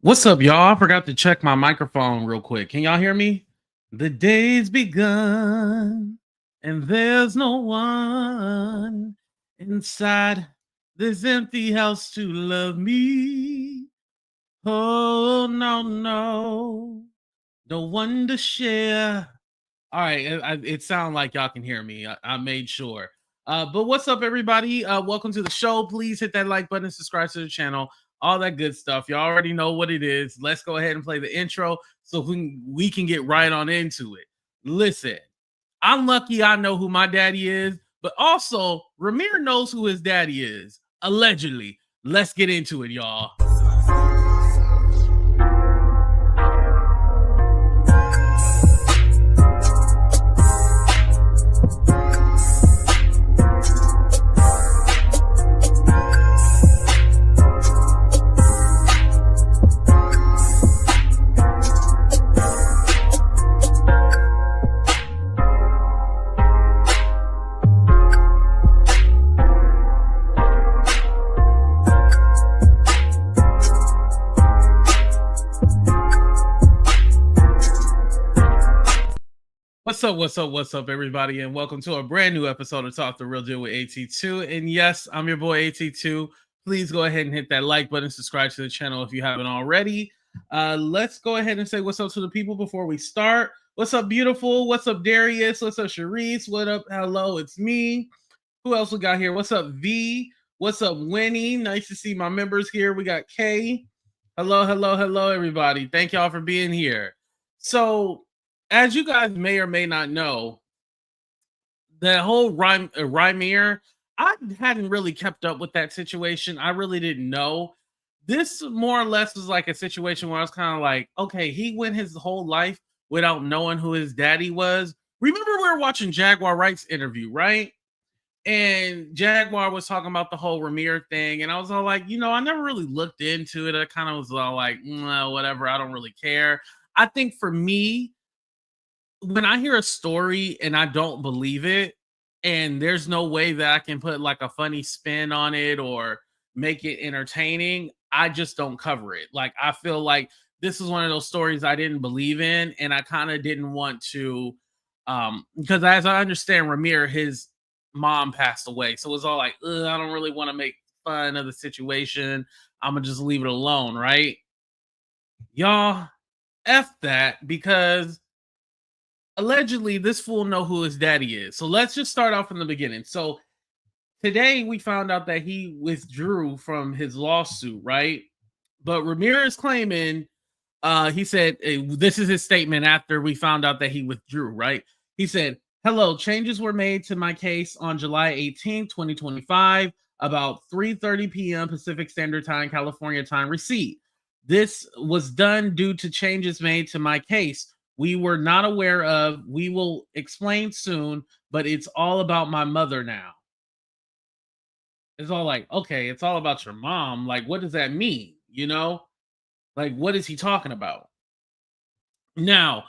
What's up, y'all? I forgot to check my microphone real quick. Can y'all hear me? The day's begun, and there's no one inside this empty house to love me. Oh, no, no one to share. All right, it sounds like y'all can hear me. I made sure. But what's up, everybody? Welcome to the show. Please hit that like button, subscribe to the channel, all that good stuff. You already know what it is. Let's go ahead and play the intro so we can get right on into it. Listen, I'm lucky I know who my daddy is, but also Rymir knows who his daddy is, allegedly. Let's get into it, y'all. What's up, everybody, and welcome to a brand new episode of Talk the Real Deal with AT2. And yes, I'm your boy AT2. Please go ahead and hit that like button, subscribe to the channel if you haven't already. Let's go ahead and say what's up to the people before we start. What's up, beautiful? What's up, Darius? What's up, Sharice? What up? Hello, it's me. Who else we got here? What's up, V? What's up, Winnie? Nice to see my members here. We got K. Hello, everybody. Thank y'all for being here. So, as you guys may or may not know, the whole Rymir, I hadn't really kept up with that situation. I really didn't know. This more or less was like a situation where I was kind of like, okay, he went his whole life without knowing who his daddy was. Remember we were watching Jaguar Wright's interview, right? And Jaguar was talking about the whole Rymir thing, and I was all like, I never really looked into it. I kind of was all like, whatever, I don't really care. I think for me, when I hear a story and I don't believe it, and there's no way that I can put like a funny spin on it or make it entertaining, I just don't cover it. Like, I feel like this is one of those stories I didn't believe in, and I kind of didn't want to, because as I understand, Rymir, his mom passed away, so it's all like, I don't really want to make fun of the situation. I'm gonna just leave it alone, right? Y'all, F that, because allegedly this fool know who his daddy is. So let's just start off from the beginning. So today we found out that he withdrew from his lawsuit, right? But Rymir is claiming, he said, this is his statement after we found out that he withdrew, right? He said, hello, changes were made to my case on July 18, 2025, about 3:30 p.m. Pacific Standard Time, California time receipt. This was done due to changes made to my case we were not aware of. We will explain soon, but it's all about my mother now. It's all like, okay, it's all about your mom. Like, what does that mean? Like, what is he talking about? Now,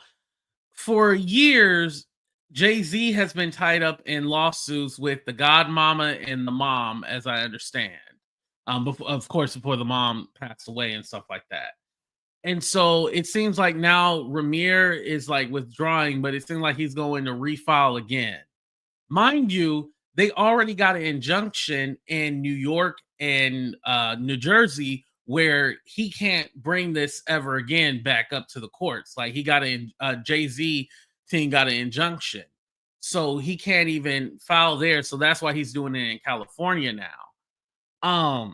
for years, Jay-Z has been tied up in lawsuits with the godmama and the mom, as I understand. Of course, before the mom passed away and stuff like that. And so it seems like now Rymir is like withdrawing, but it seems like he's going to refile again. Mind you, they already got an injunction in New York and New Jersey where he can't bring this ever again back up to the courts. Like, he got Jay-Z team got an injunction. So he can't even file there. So that's why he's doing it in California now.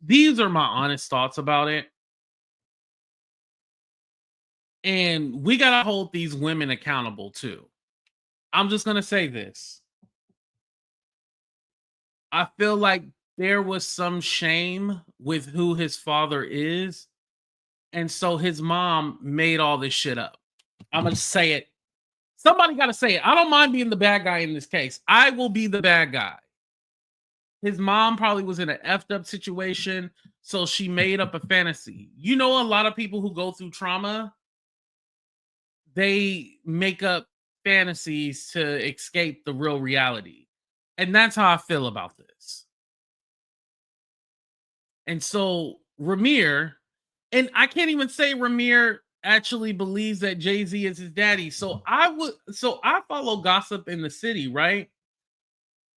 These are my honest thoughts about it. And we got to hold these women accountable too. I'm just going to say this. I feel like there was some shame with who his father is. And so his mom made all this shit up. I'm going to say it. Somebody got to say it. I don't mind being the bad guy in this case. I will be the bad guy. His mom probably was in an effed up situation, so she made up a fantasy. A lot of people who go through trauma, they make up fantasies to escape the real reality. And that's how I feel about this. And so Rymir, and I can't even say Rymir actually believes that Jay-Z is his daddy. So I follow Gossip in the City, right?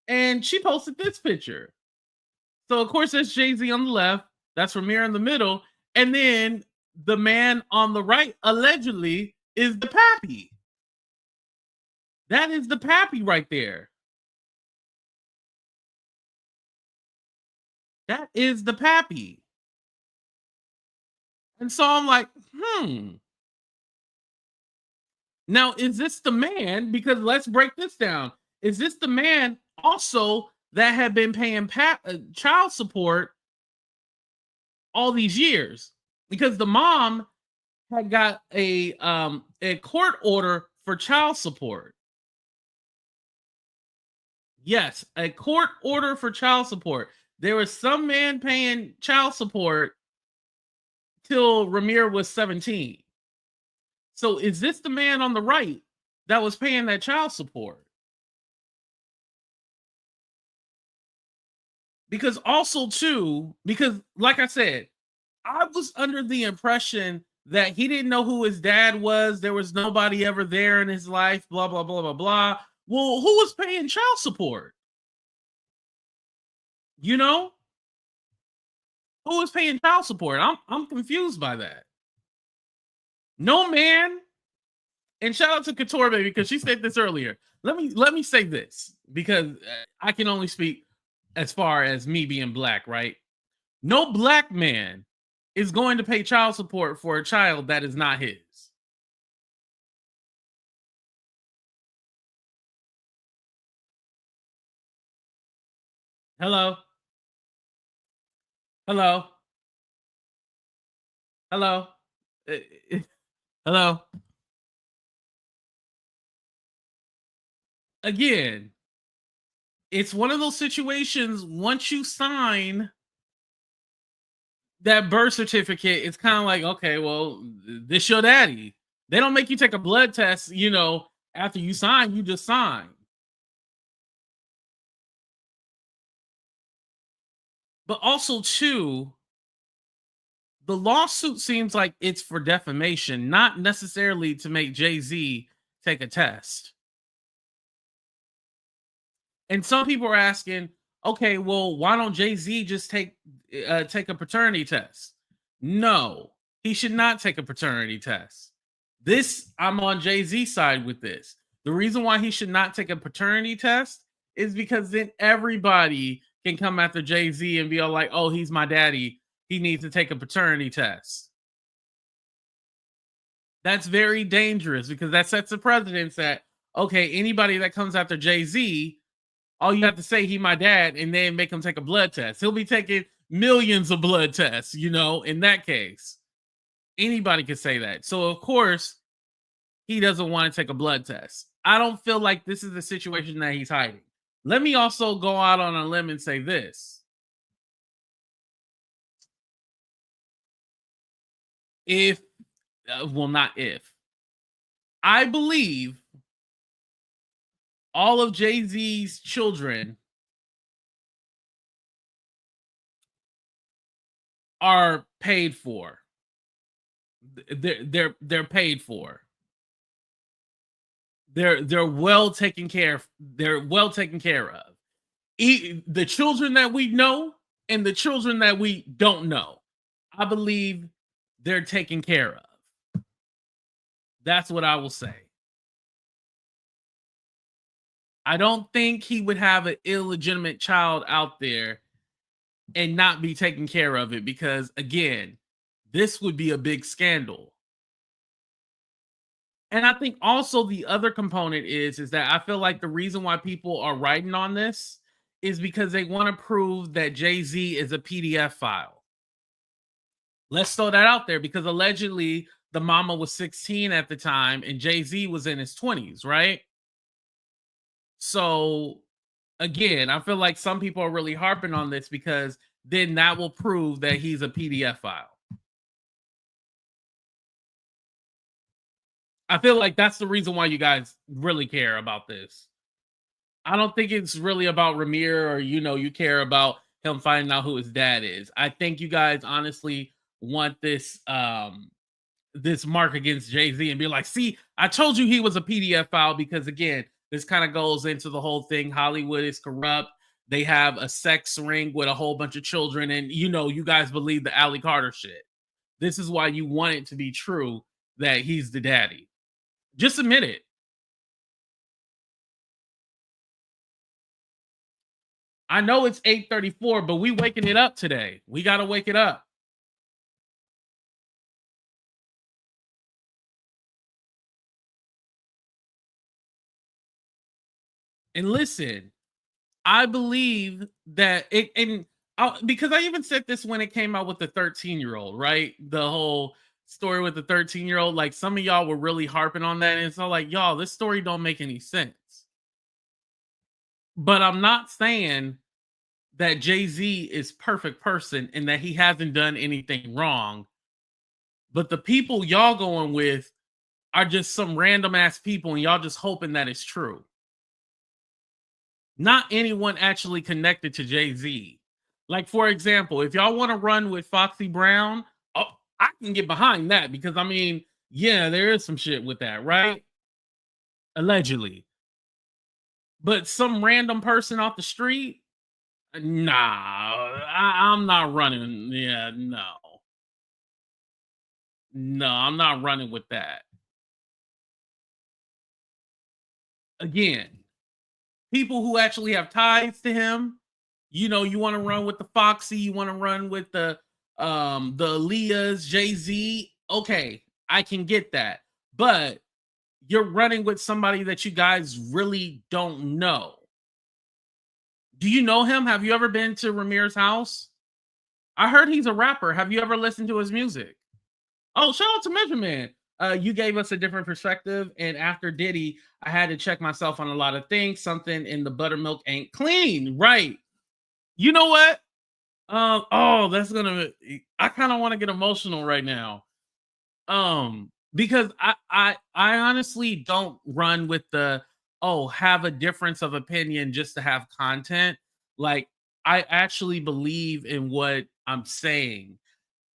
And she posted this picture. So of course there's Jay-Z on the left, that's Rymir in the middle, and then the man on the right allegedly is the pappy. That is the pappy right there. That is the pappy. And so I'm like, Now, is this the man? Because let's break this down. Is this the man also that had been paying child support all these years? Because the mom had got a court order for child support. Yes, a court order for child support. There was some man paying child support till Rymir was 17. So is this the man on the right that was paying that child support? Because also too, because like I said, I was under the impression that he didn't know who his dad was. There was nobody ever there in his life, blah, blah, blah, blah, blah. Well, who was paying child support? You know? Who was paying child support? I'm confused by that. No man. And shout out to Couture Baby because she said this earlier. Let me say this because I can only speak as far as me being black, right? No black man is going to pay child support for a child that is not his. Hello? Hello? Hello? Hello? Again, it's one of those situations once you sign that birth certificate, it's kind of like, okay, well, this your daddy. They don't make you take a blood test, after you sign, you just sign. But also, too, the lawsuit seems like it's for defamation, not necessarily to make Jay-Z take a test. And some people are asking, okay, well, why don't Jay-Z just take a paternity test? No, he should not take a paternity test. I'm on Jay-Z's side with this. The reason why he should not take a paternity test is because then everybody can come after Jay-Z and be all like, oh, he's my daddy. He needs to take a paternity test. That's very dangerous because that sets a precedent that, okay, anybody that comes after Jay-Z, all you have to say, he my dad, and then make him take a blood test. He'll be taking millions of blood tests, in that case. Anybody could say that. So, of course, he doesn't want to take a blood test. I don't feel like this is the situation that he's hiding. Let me also go out on a limb and say this. I believe all of Jay-Z's children are paid for. They're paid for. They're well taken care of. They're well taken care of. The children that we know and the children that we don't know, I believe they're taken care of. That's what I will say. I don't think he would have an illegitimate child out there and not be taken care of it because, again, this would be a big scandal. And I think also the other component is that I feel like the reason why people are writing on this is because they want to prove that Jay-Z is a PDF file. Let's throw that out there because allegedly the mama was 16 at the time and Jay-Z was in his 20s, right? So again, I feel like some people are really harping on this because then that will prove that he's a PDF file. I feel like that's the reason why you guys really care about this. I don't think it's really about Rymir or, you care about him finding out who his dad is. I think you guys honestly want this mark against Jay-Z and be like, see, I told you he was a PDF file, because again, this kind of goes into the whole thing. Hollywood is corrupt. They have a sex ring with a whole bunch of children, and you guys believe the Ally Carter shit. This is why you want it to be true that he's the daddy. Just admit it. I know it's 8:34, but we waking it up today. We got to wake it up. And listen, I believe that because I even said this when it came out with the 13-year-old, right? The whole story with the 13-year-old, like some of y'all were really harping on that. And it's all like, y'all, this story don't make any sense. But I'm not saying that Jay-Z is perfect person and that he hasn't done anything wrong. But the people y'all going with are just some random ass people, and y'all just hoping that it's true. Not anyone actually connected to Jay-Z. Like, for example, if y'all want to run with Foxy Brown, oh, I can get behind that, because I mean, yeah, there is some shit with that, right? Allegedly. But some random person off the street, nah, I'm not running. Yeah, no. No, I'm not running with that. Again, people who actually have ties to him, you want to run with the Foxy, you want to run with the Aaliyahs, Jay-Z. Okay, I can get that. But you're running with somebody that you guys really don't know. Do you know him? Have you ever been to Rymir's house? I heard he's a rapper. Have you ever listened to his music? Oh, shout out to Measure Man. You gave us a different perspective. And after Diddy, I had to check myself on a lot of things. Something in the buttermilk ain't clean. Right. You know what? That's gonna. I kind of want to get emotional right now. Because I honestly don't run with the have a difference of opinion just to have content. Like, I actually believe in what I'm saying.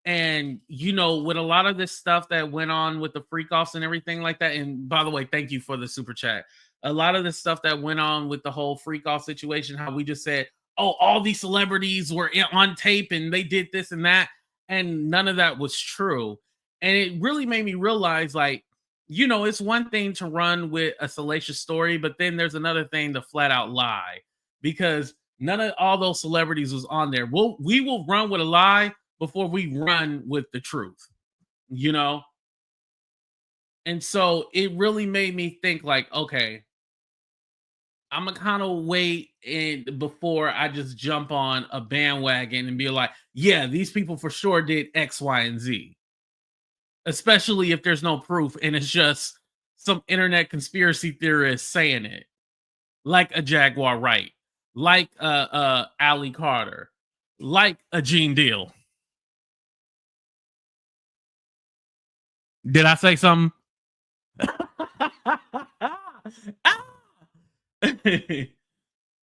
And with a lot of this stuff that went on with the freak offs and everything like that. And by the way, thank you for the super chat. A lot of the stuff that went on with the whole freak off situation, how we just said, oh, all these celebrities were on tape and they did this and that, and none of that was true. And it really made me realize, like, it's one thing to run with a salacious story, but then there's another thing to flat out lie, because none of all those celebrities was on there. We will run with a lie before we run with the truth, you know? And so it really made me think, like, okay, I'm gonna kind of wait and before I just jump on a bandwagon and be like, yeah, these people for sure did X, Y, and Z. Especially if there's no proof and it's just some internet conspiracy theorist saying it. Like a Jaguar Wright, like Ally Carter, like a Gene Deal. Did I say something?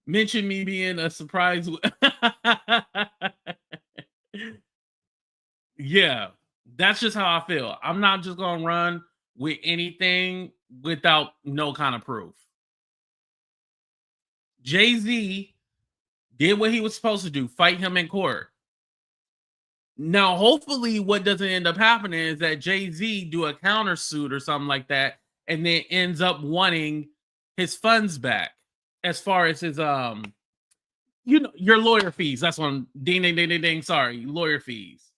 Mention me being a surprise. Yeah, that's just how I feel. I'm not just gonna run with anything without no kind of proof. Jay-Z did what he was supposed to do, fight him in court. Now, hopefully, what doesn't end up happening is that Jay-Z do a countersuit or something like that, and then ends up wanting his funds back, as far as his your lawyer fees. That's one. Ding ding ding ding ding. Sorry, lawyer fees.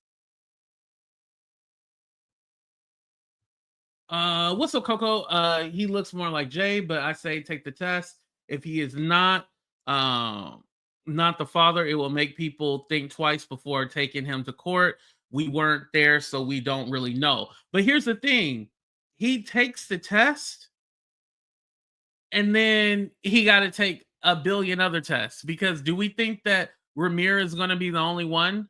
What's up, Coco? He looks more like Jay, but I say take the test. If he is not the father, it will make people think twice before taking him to court. We weren't there, so we don't really know. But here's the thing: he takes the test, and then he got to take a billion other tests. Because do we think that Rymir is going to be the only one?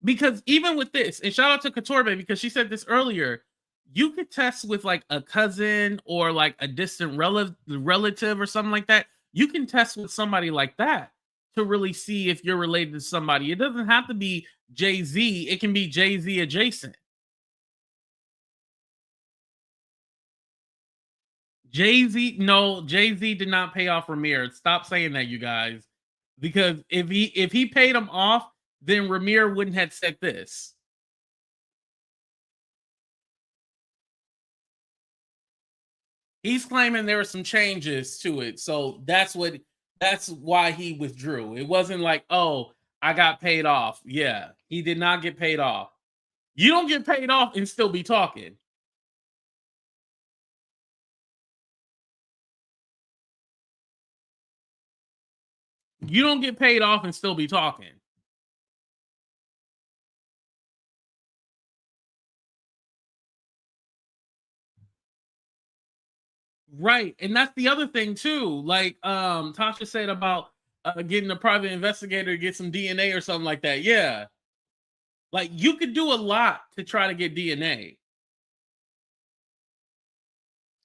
Because even with this, and shout out to Katorbe because she said this earlier, you could test with like a cousin or like a distant relative or something like that. You can test with somebody like that to really see if you're related to somebody. It doesn't have to be Jay-Z. It can be Jay-Z adjacent. Jay-Z did not pay off Rymir. Stop saying that, you guys. Because if he paid him off, then Rymir wouldn't have said this. He's claiming there were some changes to it. So that's why he withdrew. It wasn't like, oh, I got paid off. Yeah, he did not get paid off. You don't get paid off and still be talking. You don't get paid off and still be talking. Right. And that's the other thing too. Like Tasha said about getting a private investigator to get some DNA or something like that. Yeah. Like you could do a lot to try to get DNA.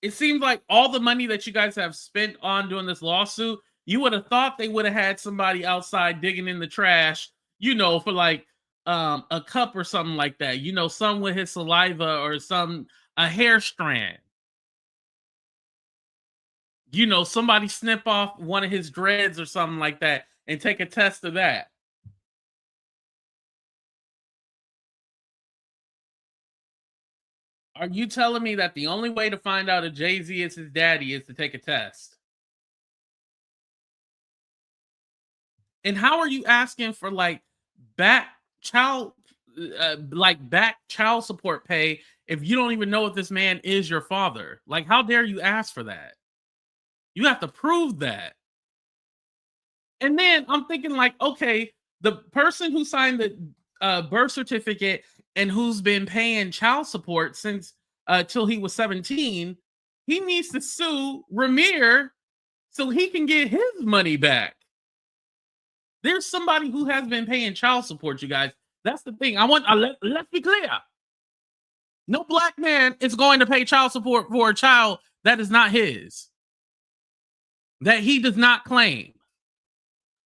It seems like all the money that you guys have spent on doing this lawsuit, you would have thought they would have had somebody outside digging in the trash, for like a cup or something like that. Some with his saliva or a hair strand. Somebody snip off one of his dreads or something like that and take a test of that. Are you telling me that the only way to find out if Jay-Z is his daddy is to take a test? And how are you asking for like back child support pay if you don't even know if this man is your father? Like, how dare you ask for that? You have to prove that. And then I'm thinking like, okay, the person who signed the birth certificate and who's been paying child support since till he was 17, he needs to sue Rymir so he can get his money back. There's somebody who has been paying child support, you guys. That's the thing. Let's be clear. No black man is going to pay child support for a child that is not his, that he does not claim.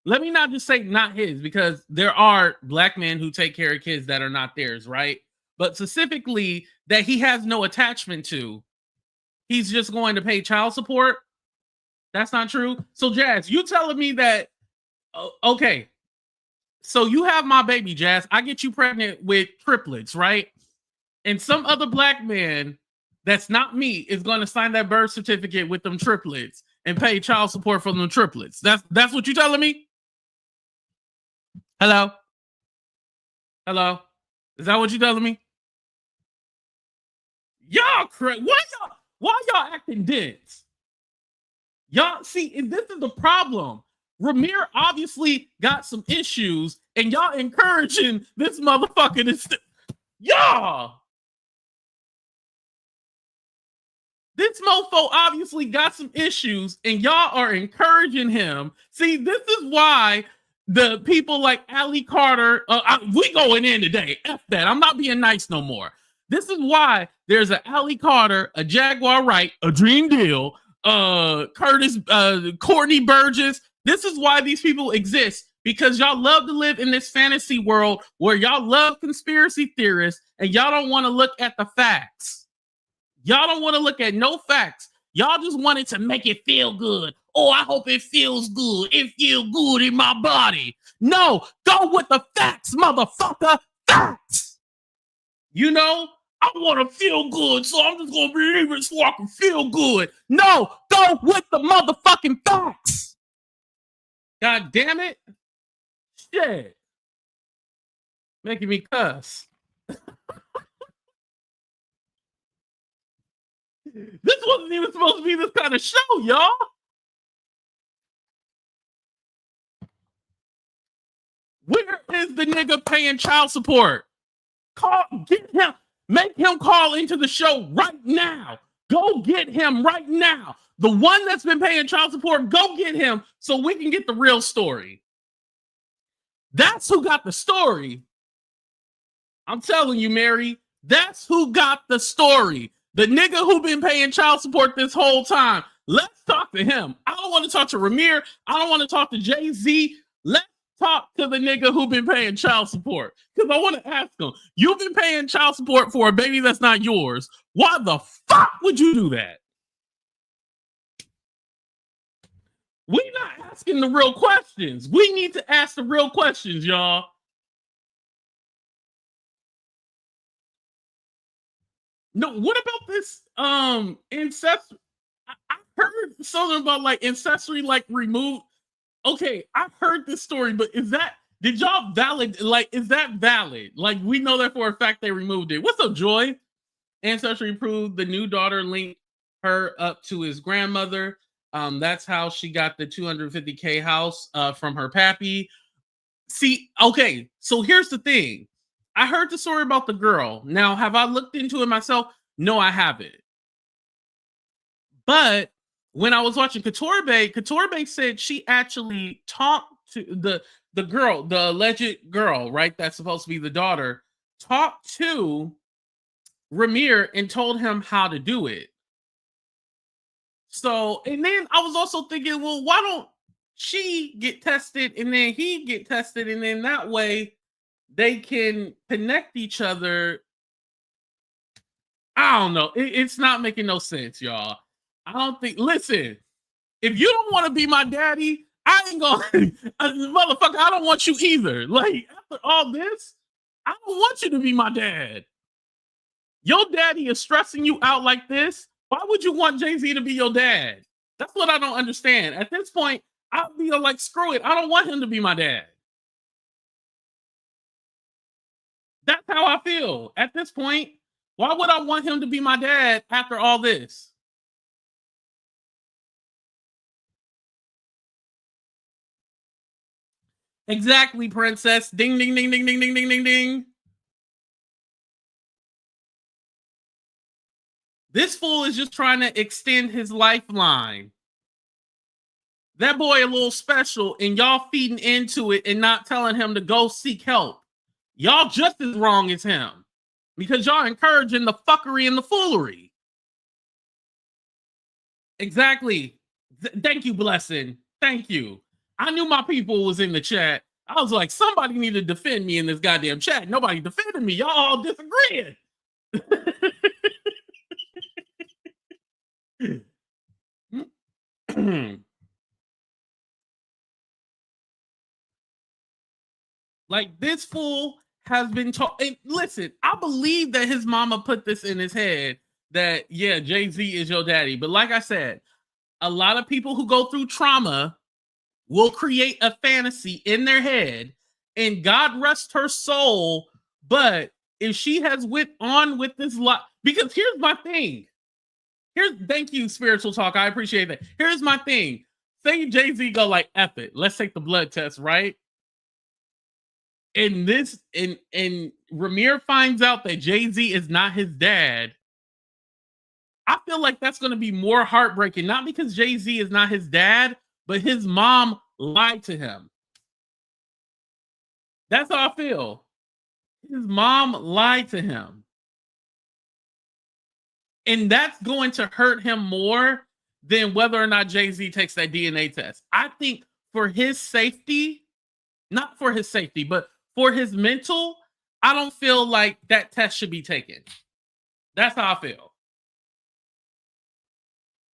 Let me not just say not his, because there are black men who take care of kids that are not theirs, right? But specifically that he has no attachment to. He's just going to pay child support. That's not true. So Jazz, you telling me that, okay, so you have my baby, Jazz. I get you pregnant with triplets, right? And some other black man that's not me is going to sign that birth certificate with them triplets and pay child support for them triplets. That's what you telling me? Hello? Is that what you telling me? Y'all crazy. Why y'all acting dense? Y'all see, and this is the problem. Rymir obviously got some issues, and y'all encouraging this motherfucker to y'all. This mofo obviously got some issues, and y'all are encouraging him. See, this is why the people like Ali Carter, we going in today. F that. I'm not being nice no more. This is why there's a Ali Carter, a Jaguar Wright, a Dream Deal, Courtney Burgess. This is why these people exist, because y'all love to live in this fantasy world where y'all love conspiracy theorists and y'all don't want to look at the facts. Y'all don't want to look at no facts. Y'all just wanted to make it feel good. Oh, I hope it feels good. It feels good in my body. No, go with the facts, motherfucker. Facts. I want to feel good, so I'm just going to believe it so I can feel good. No, go with the motherfucking facts. God damn it. Shit. Making me cuss. This wasn't even supposed to be this kind of show, y'all. Where is the nigga paying child support? Get him. Make him call into the show right now. Go get him right now. The one that's been paying child support, go get him so we can get the real story. That's who got the story. I'm telling you, Mary, That's who got the story. The nigga who been paying child support this whole time. Let's talk to him. I don't want to talk to Rymir. I don't want to talk to Jay-Z. Let's talk to the nigga who been paying child support. Because I want to ask him, you've been paying child support for a baby that's not yours. Why the fuck would you do that? We not asking the real questions. We need to ask the real questions, y'all. No, what about this incest? I heard something about like ancestry like removed. Okay, I've heard this story, but is that, did y'all valid, like, is that valid? Like, we know that for a fact they removed it. What's up, Joy? Ancestry proved the new daughter linked her up to his grandmother. That's how she got the 250K house from her pappy. See, okay, so here's the thing. I heard the story about the girl. Now, have I looked into it myself? No, I haven't. But when I was watching Katorbe said she actually talked to the girl, the alleged girl, right? That's supposed to be the daughter, talked to Rymir and told him how to do it. So, and then I was also thinking, well, why don't she get tested and then he get tested, and then that way they can connect each other. I don't know. It's not making no sense, y'all. I don't think. Listen, if you don't want to be my daddy, I ain't gonna, motherfucker. I don't want you either. Like, after all this, I don't want you to be my dad. Your daddy is stressing you out like this. Why would you want Jay-Z to be your dad? That's what I don't understand. At this point, I'll be like, screw it. I don't want him to be my dad. That's how I feel at this point. Why would I want him to be my dad after all this? Exactly, princess. Ding, ding, ding, ding, ding, ding, ding, ding, ding. This fool is just trying to extend his lifeline. That boy a little special, and y'all feeding into it and not telling him to go seek help. Y'all just as wrong as him because y'all encouraging the fuckery and the foolery. Exactly. Thank you, Blessing. Thank you. I knew my people was in the chat. I was like, somebody need to defend me in this goddamn chat. Nobody defended me. Y'all all disagreeing. Like, this fool has been taught. Listen, I believe that his mama put this in his head that, yeah, Jay-Z is your daddy. But like I said, a lot of people who go through trauma will create a fantasy in their head, and God rest her soul. But if she has went on with this lot, because here's my thing. Thank you, Spiritual Talk. I appreciate that. Here's my thing. Say Jay-Z go like, F it. Let's take the blood test, right? And Rymir finds out that Jay-Z is not his dad. I feel like that's going to be more heartbreaking, not because Jay-Z is not his dad, but his mom lied to him. That's how I feel. His mom lied to him. And that's going to hurt him more than whether or not Jay-Z takes that DNA test. I think for his safety, not for his safety, but for his mental, I don't feel like that test should be taken. That's how I feel.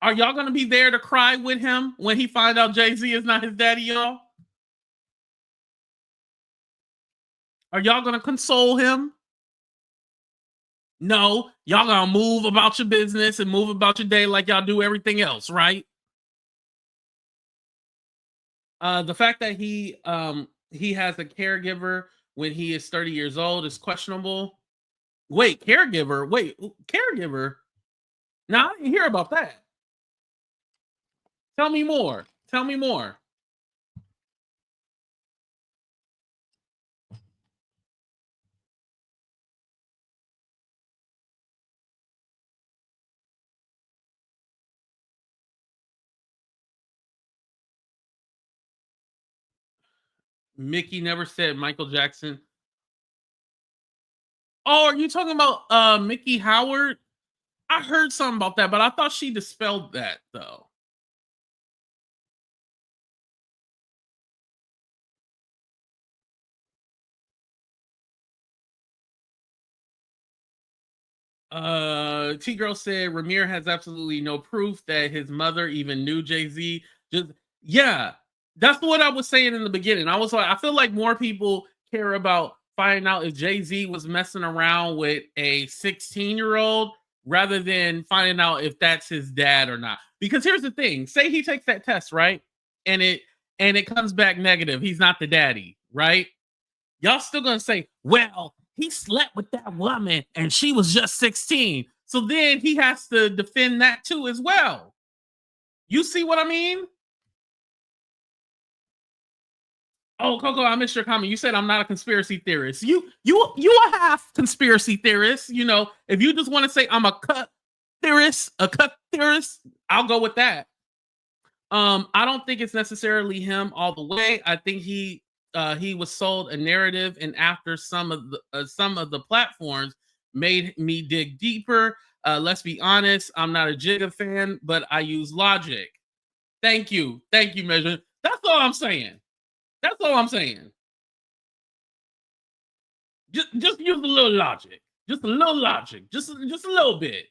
Are y'all going to be there to cry with him when he finds out Jay-Z is not his daddy, y'all? Are y'all going to console him? No, y'all going to move about your business and move about your day like y'all do everything else, right? The fact that he has a caregiver when he is 30 years old is questionable. Wait, caregiver? Wait, caregiver? Now, I didn't hear about that. Tell me more. Tell me more. Mickey never said Michael Jackson. Oh, are you talking about Mickey Howard? I heard something about that, but I thought she dispelled that though. T Girl said Rymir has absolutely no proof that his mother even knew Jay-Z. Just yeah, that's what I was saying in the beginning. I was like, I feel like more people care about finding out if Jay-Z was messing around with a 16-year-old rather than finding out if that's his dad or not. Because here's the thing: say he takes that test, right? And it comes back negative. He's not the daddy, right? Y'all still gonna say, well, he slept with that woman and she was just 16. So then he has to defend that too as well. You see what I mean? Oh, Coco, I missed your comment. You said I'm not a conspiracy theorist. You a half conspiracy theorist. You know, if you just want to say I'm a cut theorist, I'll go with that. I don't think it's necessarily him all the way. I think he was sold a narrative, and after some of the platforms made me dig deeper. Let's be honest, I'm not a Jigga fan, but I use logic. Thank you, Measure. That's all I'm saying. That's all I'm saying. Just use a little logic. Just a little logic. Just a little bit.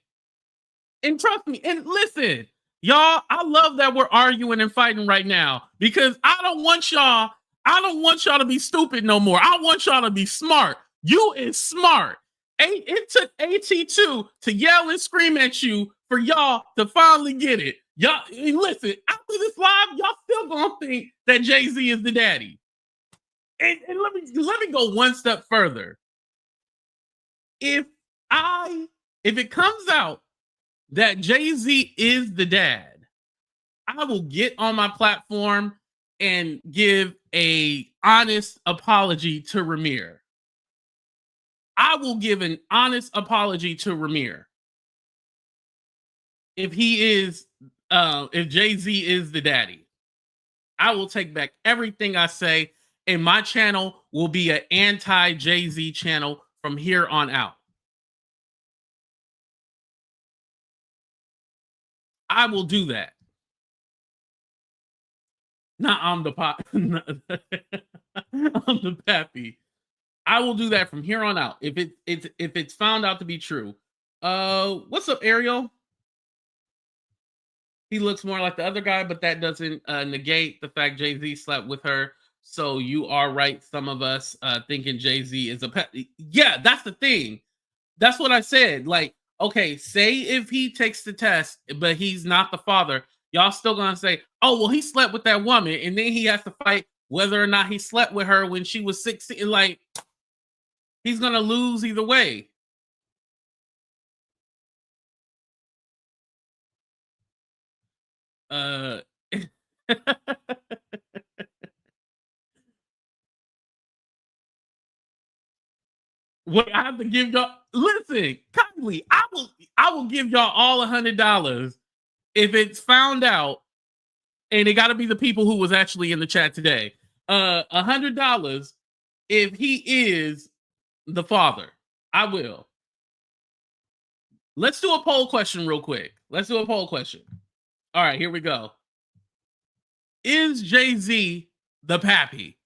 And trust me, and listen, y'all, I love that we're arguing and fighting right now because I don't want y'all to be stupid no more. I want y'all to be smart. You is smart. It took AT2 to yell and scream at you for y'all to finally get it. Y'all, listen, after this live, y'all still gonna think that Jay-Z is the daddy. And let me go one step further. If it comes out that Jay-Z is the dad, I will get on my platform and give a honest apology to Rymir. I will give an honest apology to Rymir. If if Jay-Z is the daddy, I will take back everything I say, and my channel will be an anti-Jay-Z channel from here on out. I will do that. Not I'm the pop. I'm the pappy. I will do that from here on out. If it's found out to be true. What's up, Ariel? He looks more like the other guy, but that doesn't negate the fact Jay-Z slept with her. So you are right. Some of us thinking Jay-Z is a pet. Yeah, that's the thing. That's what I said. Like, okay, say if he takes the test, but he's not the father, y'all still gonna say, oh, well, he slept with that woman, and then he has to fight whether or not he slept with her when she was 16. Like, he's gonna lose either way. Wait, I have to give y'all. Listen, kindly, I will give y'all all $100 if it's found out, and it got to be the people who was actually in the chat today. $100 if he is the father. I will. Let's do a poll question real quick. Let's do a poll question. All right, here we go. Is Jay-Z the pappy?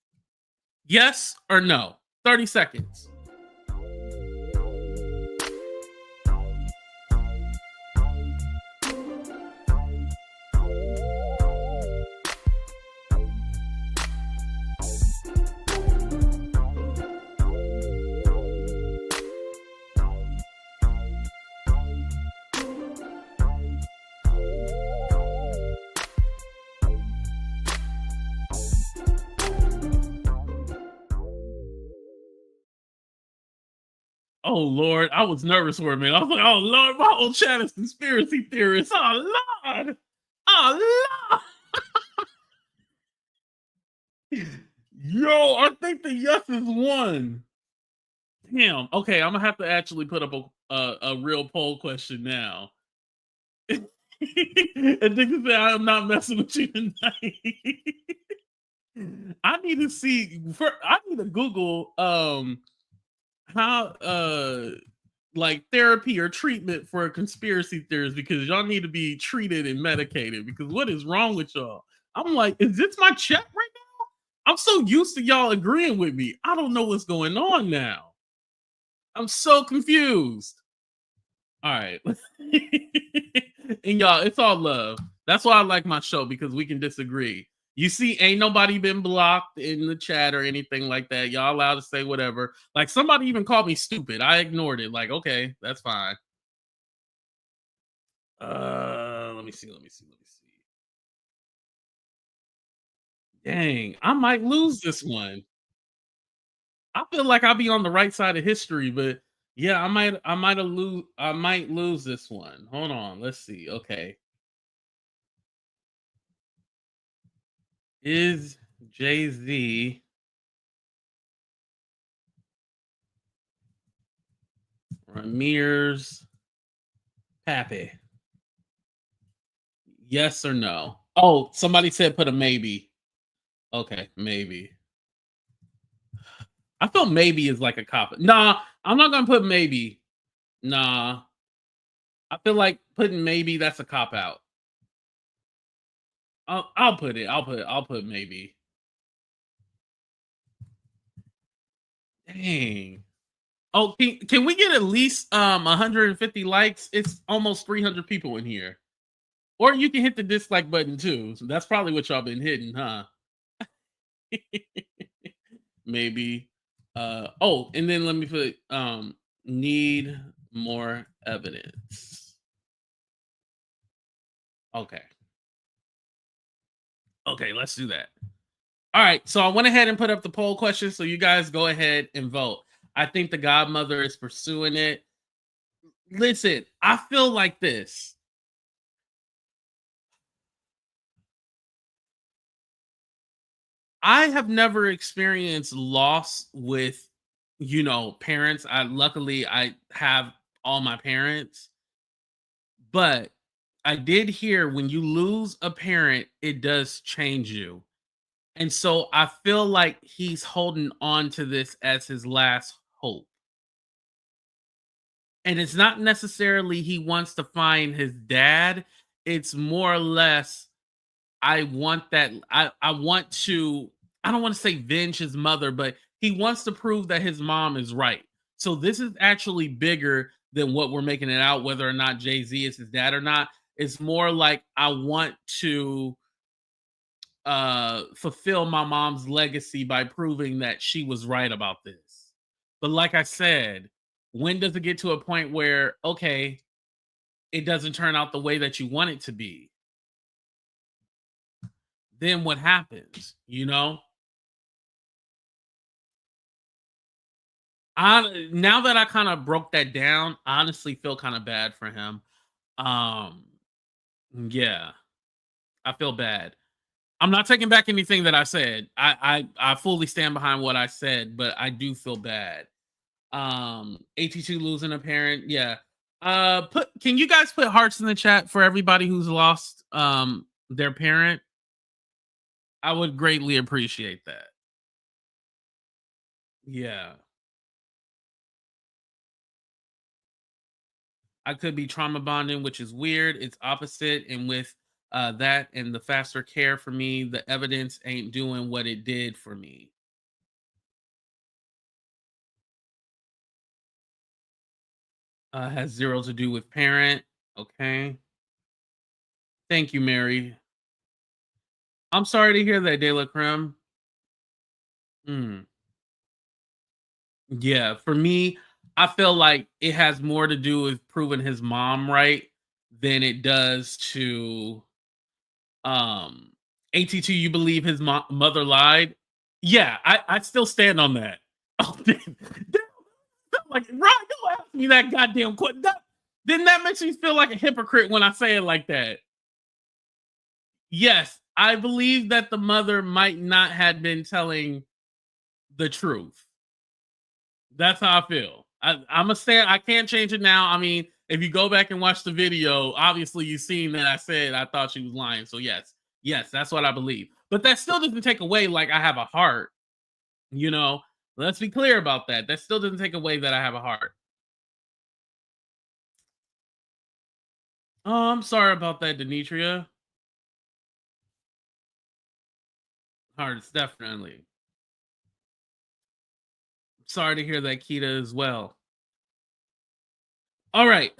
Yes or no? 30 seconds. Oh Lord, I was nervous for a minute. I was like, oh Lord, my whole chat is conspiracy theorists. Oh Lord. Oh Lord. Yo, I think the yeses won. Damn. Okay, I'm gonna have to actually put up a real poll question now. And Dick said, I am not messing with you tonight. I need to see. I need to Google how like therapy or treatment for conspiracy theories, because y'all need to be treated and medicated, because what is wrong with y'all? I'm like, is this my check right now? I'm so used to y'all agreeing with me. I don't know what's going on now. I'm so confused. All right. And y'all, it's all love. That's why I like my show, because we can disagree. You see, ain't nobody been blocked in the chat or anything like that. Y'all allowed to say whatever. Like, somebody even called me stupid. I ignored it. Like, okay, that's fine. Let me see. Let me see. Let me see. Dang, I might lose this one. I feel like I'll be on the right side of history, but yeah, I might lose this one. Hold on, let's see. Okay. Is Jay-Z Rymir's pappy? Yes or no? Oh, somebody said put a maybe. Okay, maybe. I feel maybe is like a cop. Nah, I'm not gonna put maybe. Nah, I feel like putting maybe, that's a cop out. I'll put it. I'll put maybe. Dang. Oh, can we get at least 150 likes? It's almost 300 people in here. Or you can hit the dislike button too. So that's probably what y'all been hitting, huh? Maybe. Oh, and then let me put need more evidence. Okay. Okay, let's do that. All right, so I went ahead and put up the poll question, so you guys go ahead and vote. I think the godmother is pursuing it. Listen, I feel like this. I have never experienced loss with, parents. I have all my parents, but I did hear when you lose a parent, it does change you. And so I feel like he's holding on to this as his last hope. And it's not necessarily he wants to find his dad. It's more or less, I want that. I want to, I don't want to say venge his mother, but he wants to prove that his mom is right. So this is actually bigger than what we're making it out, whether or not Jay-Z is his dad or not. It's more like, I want to fulfill my mom's legacy by proving that she was right about this. But like I said, when does it get to a point where, okay, it doesn't turn out the way that you want it to be? Then what happens? Now that I kind of broke that down, I honestly feel kind of bad for him. Um, yeah, I feel bad. I'm not taking back anything that I said. I fully stand behind what I said, but I do feel bad. 82 losing a parent, yeah. Can you guys put hearts in the chat for everybody who's lost their parent? I would greatly appreciate that. Yeah. I could be trauma bonding, which is weird. It's opposite. And with that and the faster care for me, the evidence ain't doing what it did for me. Has zero to do with parent. Okay. Thank you, Mary. I'm sorry to hear that, De La Creme. Hmm. Yeah, for me, I feel like it has more to do with proving his mom right than it does to um AT2. You believe his mother lied? Yeah, I still stand on that. Oh, like, Ron, don't ask me that goddamn question. Then that makes me feel like a hypocrite when I say it like that. Yes, I believe that the mother might not have been telling the truth. That's how I feel. I'm a stand. I can't change it now. I mean, if you go back and watch the video, obviously you've seen that I said I thought she was lying. So yes, that's what I believe. But that still doesn't take away like I have a heart. You know, Let's be clear about that. That still doesn't take away that I have a heart. Oh, I'm sorry about that, Demetria. Hearts, definitely. Sorry to hear that, Kita, as well. All right.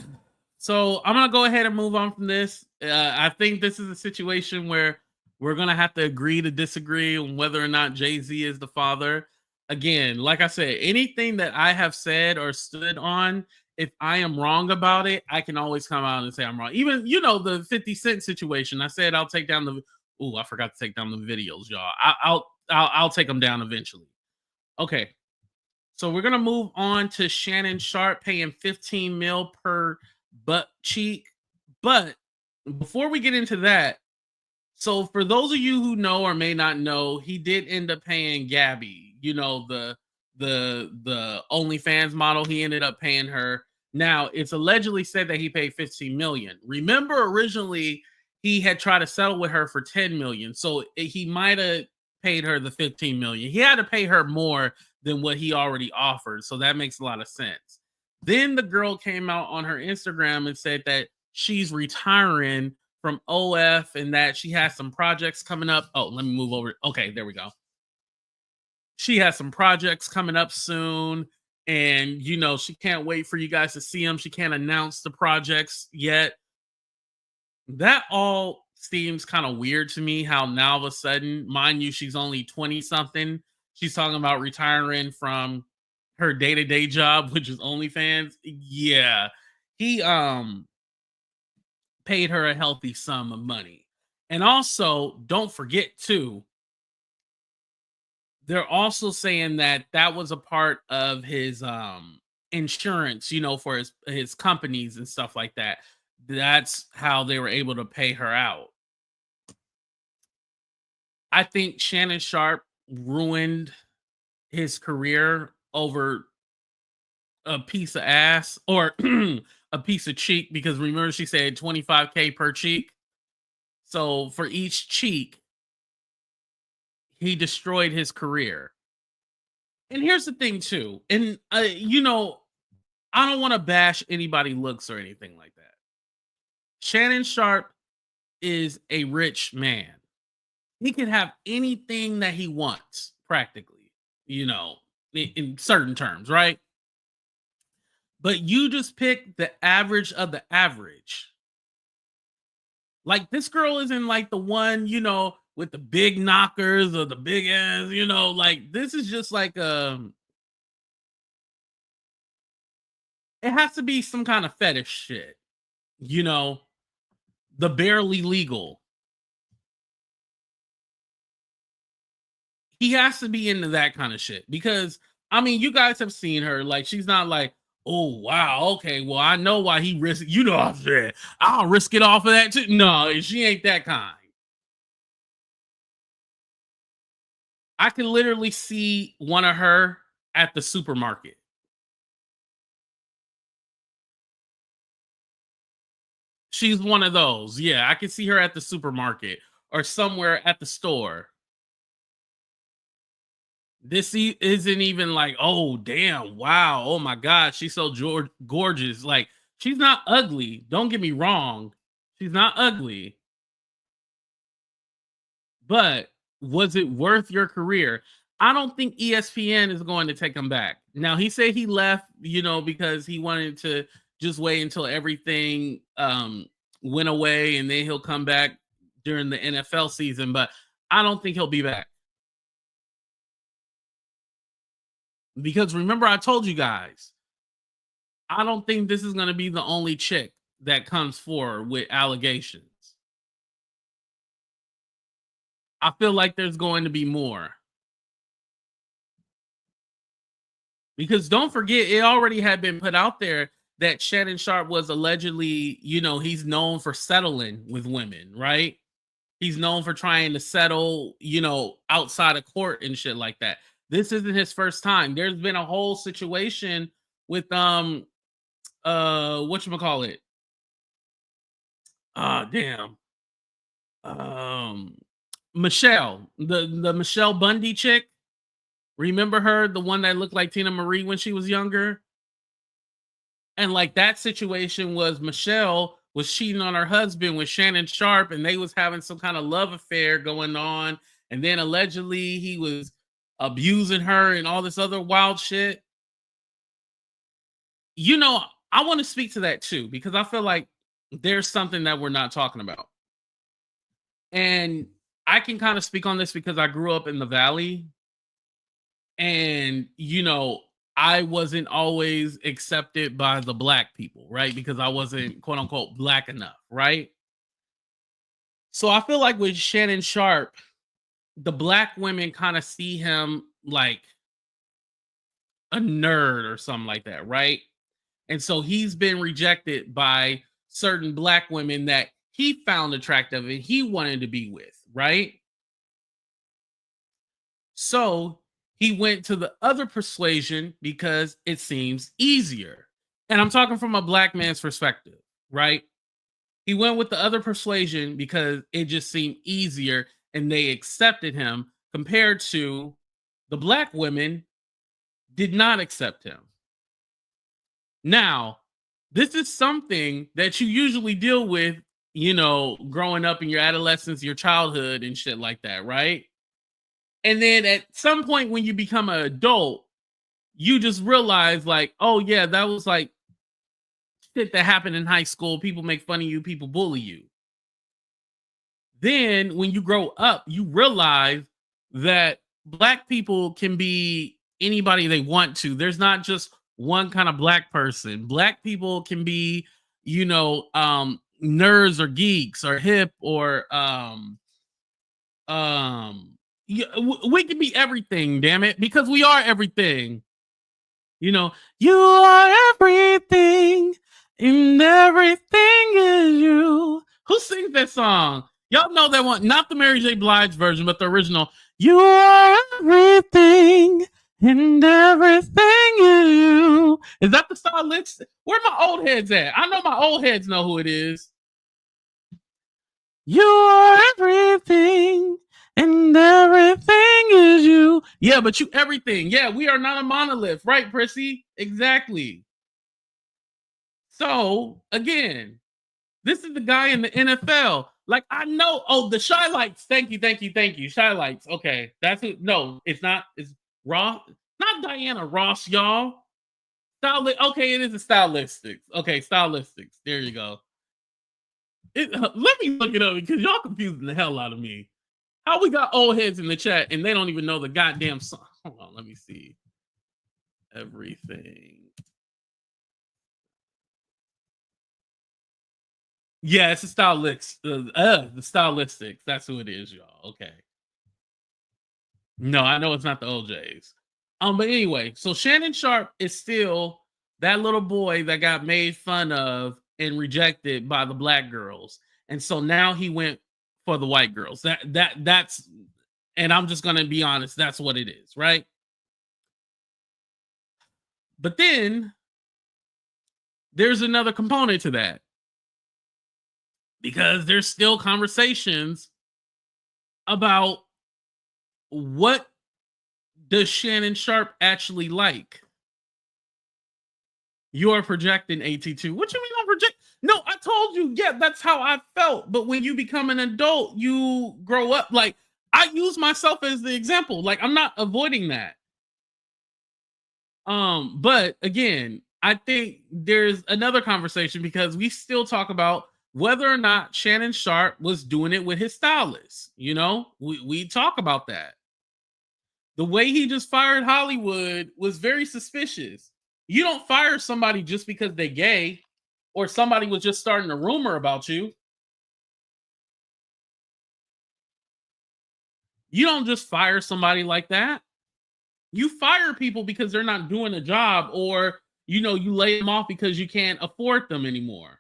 So I'm gonna go ahead and move on from this. I think this is a situation where we're gonna have to agree to disagree on whether or not Jay-Z is the father. Again, like I said, anything that I have said or stood on, if I am wrong about it, I can always come out and say I'm wrong. Even the 50 Cent situation. I said I'll take down the. Oh, I forgot to take down the videos, y'all. I'll take them down eventually. Okay, so we're gonna move on to Shannon Sharpe paying 15 mil per butt cheek. But before we get into that, so for those of you who know or may not know, he did end up paying Gabby, the OnlyFans model. He ended up paying her. Now it's allegedly said that he paid 15 million. Remember, originally he had tried to settle with her for 10 million. So he might have paid her the 15 million. He had to pay her more than what he already offered. So that makes a lot of sense. Then the girl came out on her Instagram and said that she's retiring from OF and that she has some projects coming up. Oh, let me move over. Okay, there we go. She has some projects coming up soon. And, she can't wait for you guys to see them. She can't announce the projects yet. That all seems kind of weird to me, how now all of a sudden, mind you, she's only 20 something. She's talking about retiring from her day-to-day job, which is OnlyFans. Yeah. He paid her a healthy sum of money. And also, don't forget too, they're also saying that that was a part of his insurance, for his companies and stuff like that. That's how they were able to pay her out. I think Shannon Sharpe ruined his career over a piece of ass or a piece of cheek, because remember she said 25K per cheek. So for each cheek, he destroyed his career. And here's the thing too, and I don't want to bash anybody looks or anything like that. Shannon Sharpe is a rich man. He can have anything that he wants, practically, in certain terms, right? But you just pick the average of the average. Like, this girl isn't like the one, with the big knockers or the big ass, like this is just like it has to be some kind of fetish shit, you know, the barely legal. He has to be into that kind of shit because I mean, you guys have seen her. Like, she's not like, oh wow, okay, well, I know why he risked. I'm saying, I'll risk it off of that too. No, she ain't that kind. I can literally see one of her at the supermarket. She's one of those. Yeah, I can see her at the supermarket or somewhere at the store. This isn't even like, oh damn, wow, oh my god, she's so gorgeous. Like, she's not ugly. Don't get me wrong, she's not ugly. But was it worth your career? I don't think ESPN is going to take him back. Now, he said he left, because he wanted to just wait until everything went away and then he'll come back during the NFL season. But I don't think he'll be back. Because remember, I told you guys, I don't think this is going to be the only chick that comes forward with allegations. I feel like there's going to be more. Because don't forget, it already had been put out there that Shannon Sharpe was allegedly, he's known for settling with women, right? He's known for trying to settle, outside of court and shit like that. This isn't his first time. There's been a whole situation with whatchamacallit? Damn. Michelle, the Michelle Bundy chick. Remember her, the one that looked like Tina Marie when she was younger? And like that situation was Michelle was cheating on her husband with Shannon Sharpe, and they was having some kind of love affair going on. And then allegedly he was abusing her and all this other wild shit. You know, I want to speak to that too, because I feel like there's something that we're not talking about. And I can kind of speak on this because I grew up in the Valley. And, you know, I wasn't always accepted by the black people, right? Because I wasn't quote unquote black enough, right? So I feel like with Shannon Sharpe, the black women kind of see him like a nerd or something like that, right? And so he's been rejected by certain black women that he found attractive and he wanted to be with, right? So he went to the other persuasion because it seems easier. And I'm talking from a black man's perspective, right? He went with the other persuasion because it just seemed easier and they accepted him, compared to the black women did not accept him. Now, this is something that you usually deal with, you know, growing up in your adolescence, your childhood, and shit like that, right? And then at some point when you become an adult, you just realize, like, oh, yeah, that was like shit that happened in high school. People make fun of you, people bully you. Then when you grow up, you realize that black people can be anybody they want to. There's not just one kind of black person. Black people can be, you know, nerds or geeks or hip or yeah, we can be everything, damn it, because we are everything. You know, you are everything, and everything is you. Who sings that song? Y'all know that one, not the Mary J. Blige version, but the original. You are everything, and everything is you. Is that the stylist? Where my old heads at? I know my old heads know who it is. You are everything, and everything is you. Yeah, but you everything. Yeah, we are not a monolith, right, Prissy? Exactly. So, again, this is the guy in the NFL. Like, I know. Oh, the Shy Lights. Thank you, thank you, thank you. Shy Lights. Okay, that's it. No, it's not. It's Ross. Not Diana Ross, y'all. Okay, it is a stylistics. Okay, stylistics. There you go. Let me look it up because y'all confusing the hell out of me. How we got old heads in the chat and they don't even know the goddamn song? Hold on, let me see. Everything. Yeah, it's a stylist. The stylistics. That's who it is, y'all. Okay. No, I know it's not the OJs. But anyway, so Shannon Sharpe is still that little boy that got made fun of and rejected by the black girls. And so now he went for the white girls. That's and I'm just gonna be honest, that's what it is, right? But then there's another component to that. Because there's still conversations about what does Shannon Sharpe actually like. You're projecting AT2. What you mean I'm project? No, I told you, yeah, that's how I felt. But when you become an adult, you grow up. Like, I use myself as the example. Like, I'm not avoiding that. But again, I think there's another conversation because we still talk about whether or not Shannon Sharpe was doing it with his stylist. You know, we talk about that. The way he just fired Hollywood was very suspicious. You don't fire somebody just because they're gay or somebody was just starting a rumor about you. You don't just fire somebody like that. You fire people because they're not doing a job, or, you know, you lay them off because you can't afford them anymore.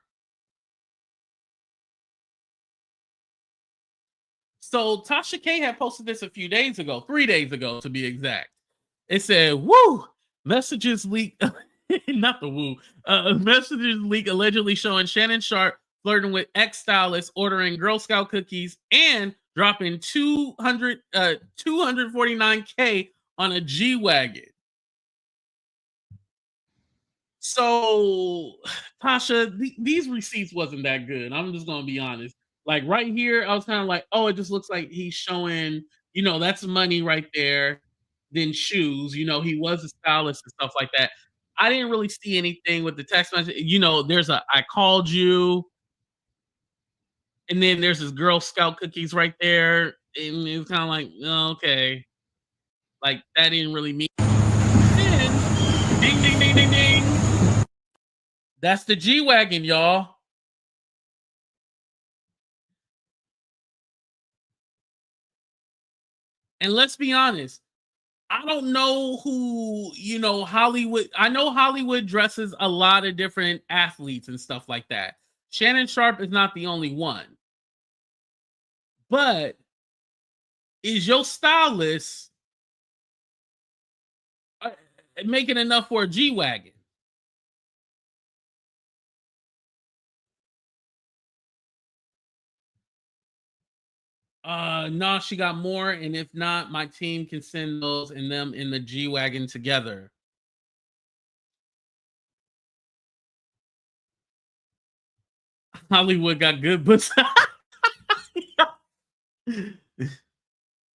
So Tasha K had posted this a few days ago, 3 days ago to be exact. It said, "Woo, messages leak." Not the woo. Messages leak allegedly showing Shannon Sharpe flirting with ex-stylist, ordering Girl Scout cookies, and dropping 249K on a GWagon. So, Tasha, these receipts wasn't that good. I'm just gonna be honest. Like right here, I was kind of like, oh, it just looks like he's showing, that's money right there. Then shoes, he was a stylist and stuff like that. I didn't really see anything with the text message. There's I called you, and then there's this Girl Scout cookies right there, and it's kind of like, oh, okay, like that didn't really mean. Then, ding, ding, ding, ding, ding. That's the GWagon, y'all. And let's be honest, I don't know who, Hollywood. I know Hollywood dresses a lot of different athletes and stuff like that. Shannon Sharpe is not the only one. But is your stylist making enough for a GWagon? No, she got more, and if not, my team can send those and them in the GWagon together. Hollywood got good, but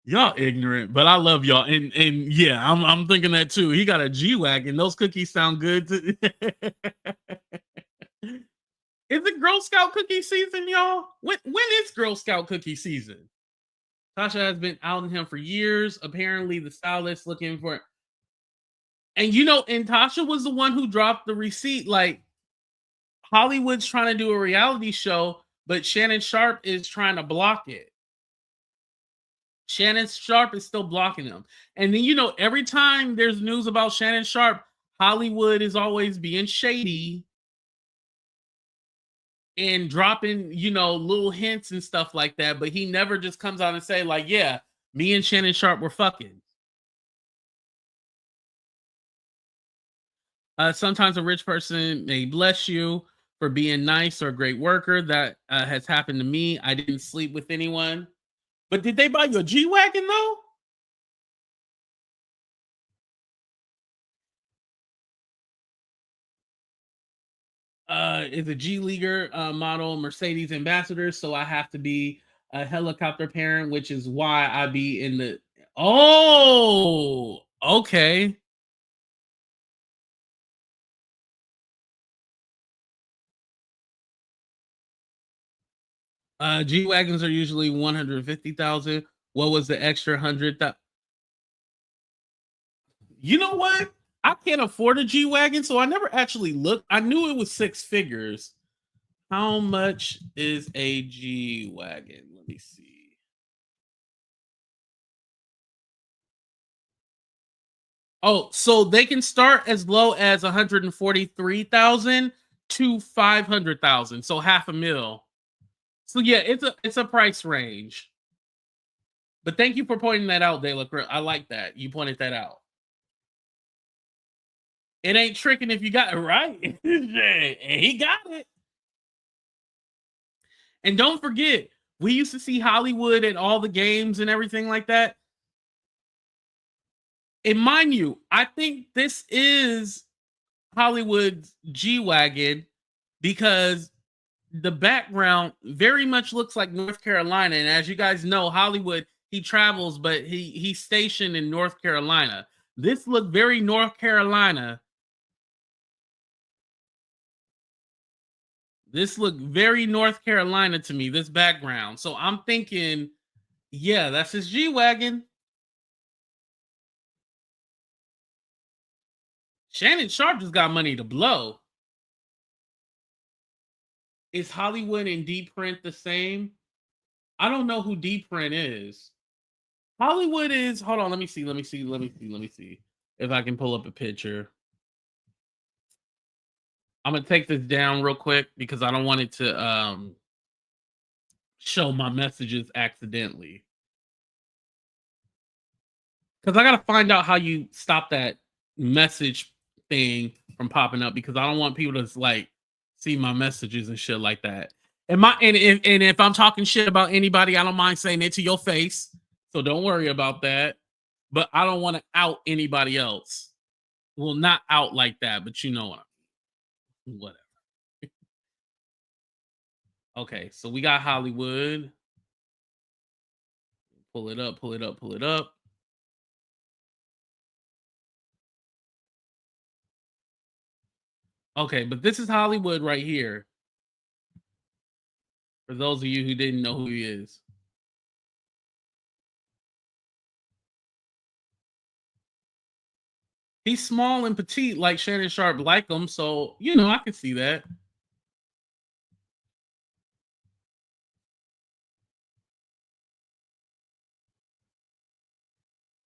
y'all ignorant, but I love y'all. And yeah, I'm thinking that too. He got a GWagon. Those cookies sound good. Is it Girl Scout cookie season, y'all? When is Girl Scout cookie season? Tasha has been outing him for years. Apparently, the stylist looking for, and and Tasha was the one who dropped the receipt. Like Hollywood's trying to do a reality show, but Shannon Sharpe is trying to block it. Shannon Sharpe is still blocking them. And then, every time there's news about Shannon Sharpe, Hollywood is always being shady and dropping, little hints and stuff like that. But he never just comes out and say, like, yeah, me and Shannon Sharpe were fucking. Sometimes a rich person may bless you for being nice or a great worker. That has happened to me. I didn't sleep with anyone. But did they buy you a GWagon though? Is a G Leaguer model Mercedes ambassador, so I have to be a helicopter parent, which is why I be in the. Oh, okay. GWagons are usually 150,000. What was the extra 100,000? You know what? I can't afford a GWagon, so I never actually looked. I knew it was six figures. How much is a GWagon? Let me see. Oh, so they can start as low as 143,000 to 500,000, so half a mil. So yeah, it's a price range. But thank you for pointing that out, De La Cruz. I like that. You pointed that out. It ain't tricking if you got it right. And he got it. And don't forget, we used to see Hollywood at all the games and everything like that. And mind you, I think this is Hollywood's GWagon because the background very much looks like North Carolina. And as you guys know, Hollywood, he travels, but he's stationed in North Carolina. This looked very North Carolina. This looked very North Carolina to me, this background. So I'm thinking, yeah, that's his GWagon. Shannon Sharpe just got money to blow. Is Hollywood and D Print the same? I don't know who D Print is. Hollywood is, hold on, let me see if I can pull up a picture. I'm gonna take this down real quick because I don't want it to show my messages accidentally. Because I gotta find out how you stop that message thing from popping up because I don't want people to like see my messages and shit like that. And if I'm talking shit about anybody, I don't mind saying it to your face. So don't worry about that. but I don't want to out anybody else. Well, not out like that, but you know what I mean. Whatever. Okay, so we got Hollywood. Pull it up, pull it up, pull it up. Okay, but this is Hollywood right here. For those of you who didn't know who he is. He's small and petite like Shannon Sharpe like him, so you know I can see that.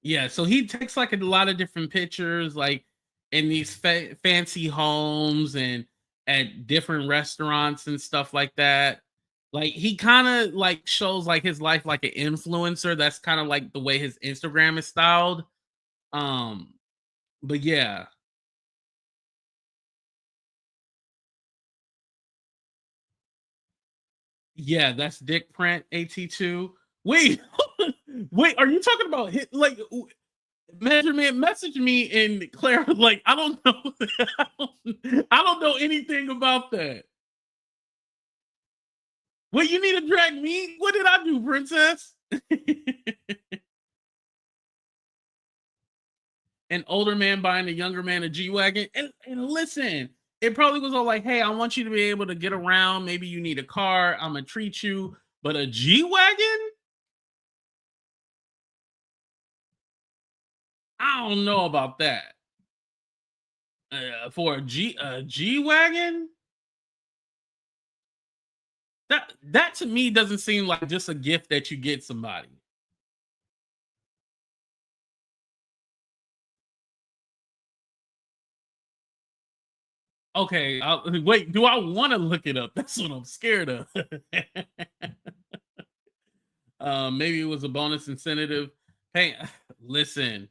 Yeah, so he takes like a lot of different pictures, like in these fancy homes and at different restaurants and stuff like that. Like he kind of like shows like his life like an influencer. That's kind of like the way his Instagram is styled. Um, but yeah, yeah, that's Dick Print AT2. Wait, wait, are you talking about hit like measurement? Message me and Claire. Like, I don't know. I don't know anything about that. Wait, you need to drag me? What did I do, princess? An older man buying a younger man a G-Wagon. And listen, it probably was all like, hey, I want you to be able to get around. Maybe you need a car. I'm going to treat you. But a G-Wagon? I don't know about that. For a G-Wagon? That to me doesn't seem like just a gift that you get somebody. Okay, wait. Do I want to look it up? That's what I'm scared of. Maybe it was a bonus incentive. Hey, listen.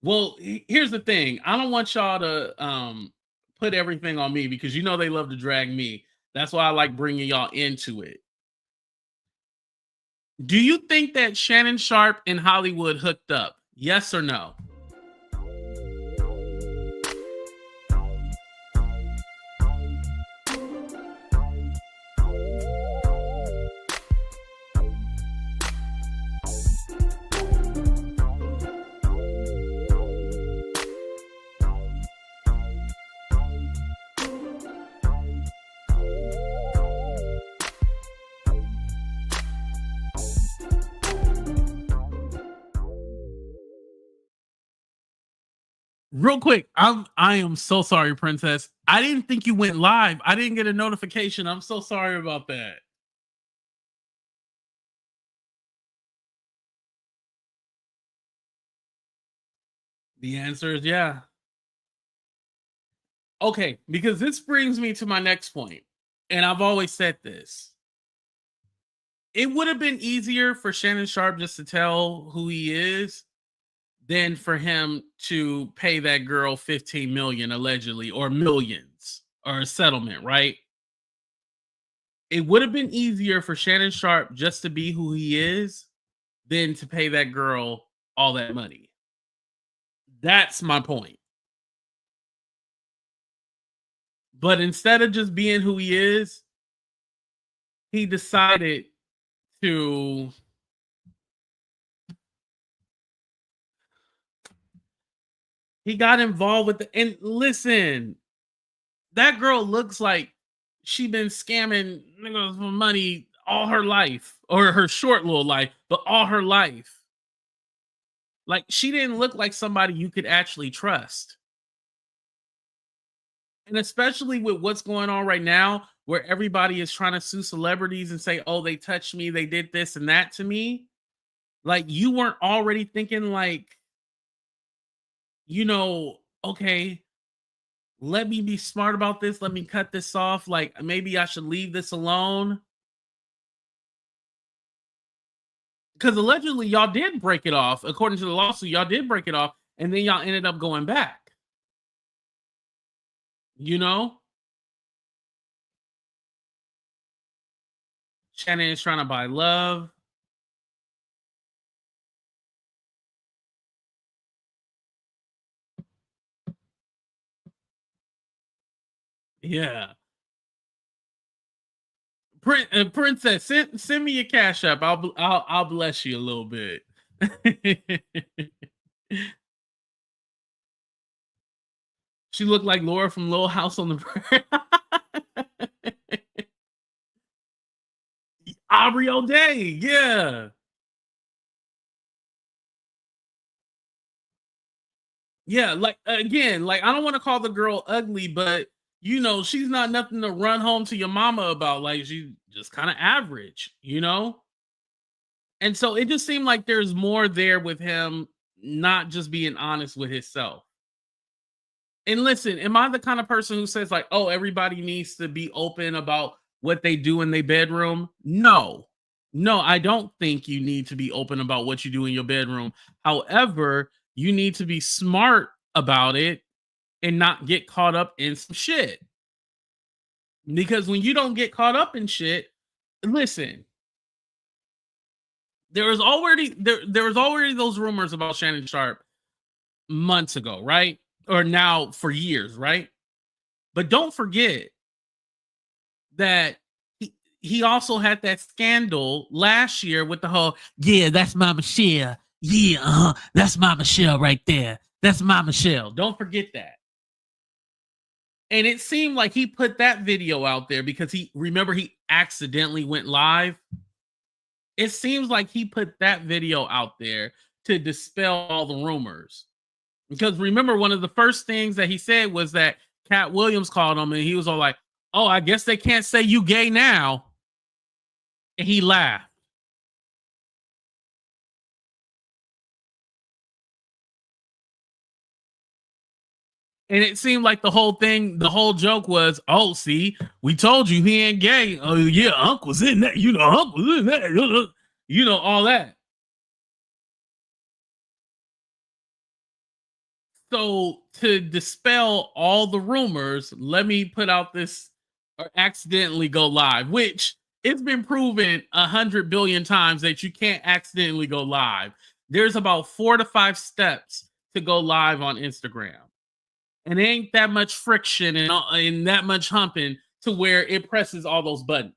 Well, here's the thing. I don't want y'all to put everything on me because you know they love to drag me. That's why I like bringing y'all into it. Do you think that Shannon Sharpe and Hollywood hooked up? Yes or no? Real quick, I am so sorry, princess. I didn't think you went live. I didn't get a notification. I'm so sorry about that. The answer is yeah. Okay, because this brings me to my next point, and I've always said this. It would have been easier for Shannon Sharpe just to tell who he is than for him to pay that girl 15 million allegedly or millions or a settlement, right? It would have been easier for Shannon Sharpe just to be who he is than to pay that girl all that money. That's my point. But instead of just being who he is, he decided to he got involved with the and listen, that girl looks like she been scamming niggas for money all her life, or her short little life, but all her life. Like she didn't look like somebody you could actually trust. And especially with what's going on right now, where everybody is trying to sue celebrities and say, oh, they touched me, they did this and that to me. Like you weren't already thinking like, okay, let me be smart about this. Let me cut this off. Like maybe I should leave this alone. Because allegedly y'all did break it off. According to the lawsuit, y'all did break it off, and then y'all ended up going back. You know, Shannon is trying to buy love. Yeah. Princess, send me your cash app. I'll bless you a little bit. She looked like Laura from Little House on the Prairie. Aubrey O'Day, yeah. Yeah, like again, like I don't want to call the girl ugly, but she's not nothing to run home to your mama about. Like she's just kind of average, And so it just seemed like there's more there with him not just being honest with himself. And listen, am I the kind of person who says like, "Oh, everybody needs to be open about what they do in their bedroom?" No. No, I don't think you need to be open about what you do in your bedroom. However, you need to be smart about it and not get caught up in some shit. Because when you don't get caught up in shit, listen, there was already those rumors about Shannon Sharpe months ago, right? Or now for years, right? But don't forget that he also had that scandal last year with the whole, yeah, that's my Michelle. Yeah, that's my Michelle right there. That's my Michelle. Don't forget that. And it seemed like he put that video out there because he accidentally went live. It seems like he put that video out there to dispel all the rumors. Because remember, one of the first things that he said was that Cat Williams called him and he was all like, "Oh, I guess they can't say you gay now." And he laughed. And it seemed like the whole joke was, "Oh, see, we told you he ain't gay. Oh, yeah, Uncle's in that. Uncle's in that. All that." So to dispel all the rumors, let me put out this or accidentally go live, which it's been proven 100 billion times that you can't accidentally go live. There's about 4 to 5 steps to go live on Instagram. And it ain't that much friction and that much humping to where it presses all those buttons.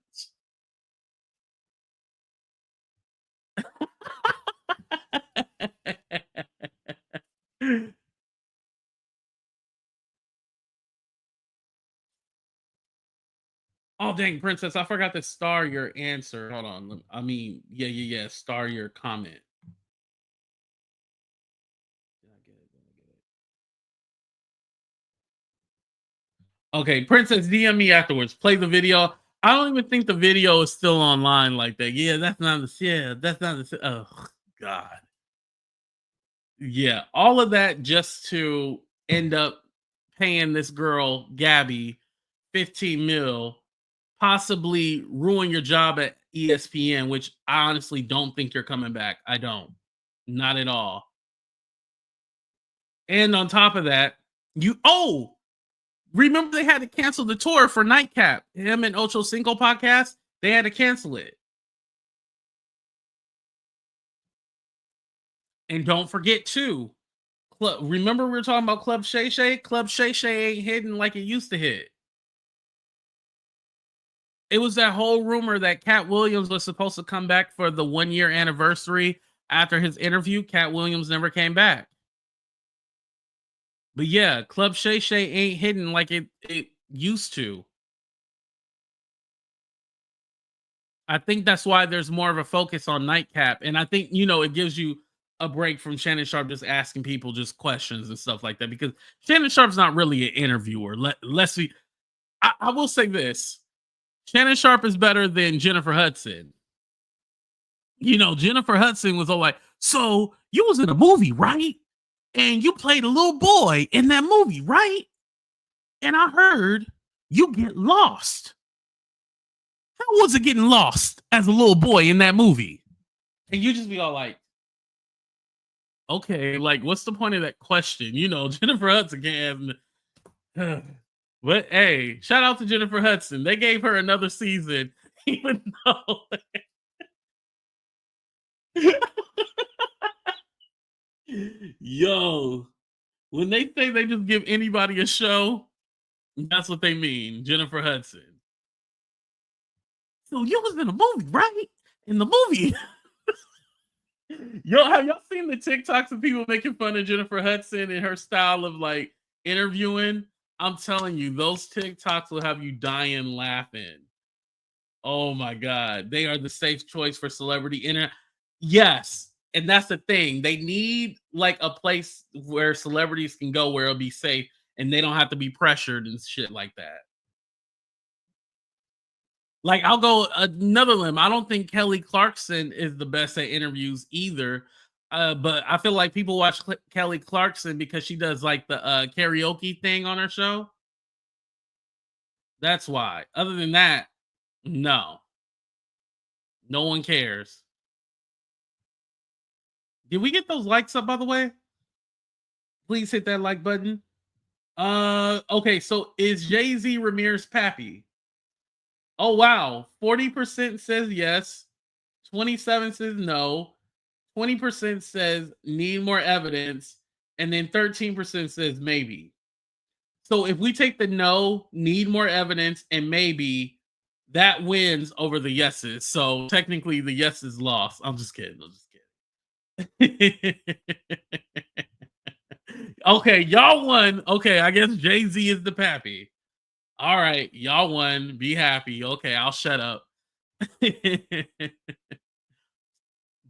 Oh dang, princess! I forgot to star your answer. Hold on. I mean, yeah. Star your comment. Did I get it? Did I get it? Okay, princess, DM me afterwards. Play the video. I don't even think the video is still online like that. Yeah, that's not the. Yeah, that's not the. Oh God. Yeah, all of that just to end up paying this girl Gabby 15 mil, possibly ruin your job at ESPN, which I honestly don't think you're coming back. I don't. Not at all. And on top of that, remember they had to cancel the tour for Nightcap. Him and Ocho Cinco podcast, they had to cancel it. And don't forget too, remember we were talking about Club Shay Shay? Club Shay Shay ain't hitting like it used to hit. It was that whole rumor that Cat Williams was supposed to come back for the 1 year anniversary after his interview. Cat Williams never came back. But yeah, Club Shay Shay ain't hitting like it used to. I think that's why there's more of a focus on Nightcap. And I think, it gives you a break from Shannon Sharpe just asking people just questions and stuff like that. Because Shannon Sharpe's not really an interviewer. I will say this. Shannon Sharpe is better than Jennifer Hudson. Jennifer Hudson was all like, "So you was in a movie, right? And you played a little boy in that movie, right? And I heard you get lost. How was it getting lost as a little boy in that movie?" And you just be all like, "Okay, like, what's the point of that question?" Jennifer Hudson can't have. But hey, shout out to Jennifer Hudson. They gave her another season, even though. Yo, when they say they just give anybody a show, That's what they mean, Jennifer Hudson. So you was in a movie, right? In the movie. Yo, have y'all seen the TikToks of people making fun of Jennifer Hudson and her style of like interviewing? I'm telling you, those TikToks will have you dying laughing. Oh my god, they are the safe choice for celebrity Yes, and that's the thing. They need like a place where celebrities can go where it'll be safe and they don't have to be pressured and shit like that. Like, I'll go another limb. I don't think Kelly Clarkson is the best at interviews either. But I feel like people watch Kelly Clarkson because she does like the karaoke thing on her show. That's why. Other than that, no, no one cares. Did we get those likes up, by the way? Please hit that like button. Okay, so is Jay-Z Rymir's pappy? Oh wow, 40% says yes, 27 says no, 20% says need more evidence, and then 13% says maybe. So if we take the no, need more evidence, and maybe, that wins over the yeses. So technically the yeses lost. I'm just kidding. I'm just kidding. Okay, y'all won. Okay, I guess Jay-Z is the pappy. All right, y'all won. Be happy. Okay, I'll shut up.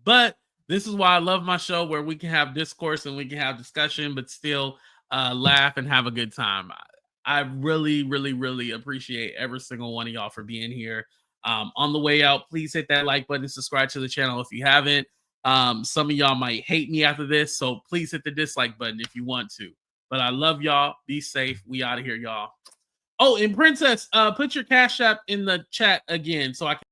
But this is why I love my show, where we can have discourse and we can have discussion, but still laugh and have a good time. I really, really, really appreciate every single one of y'all for being here. On the way out, please hit that like button, subscribe to the channel if you haven't. Some of y'all might hate me after this, so please hit the dislike button if you want to. But I love y'all. Be safe. We out of here, y'all. Oh, and Princess, put your Cash App in the chat again so I can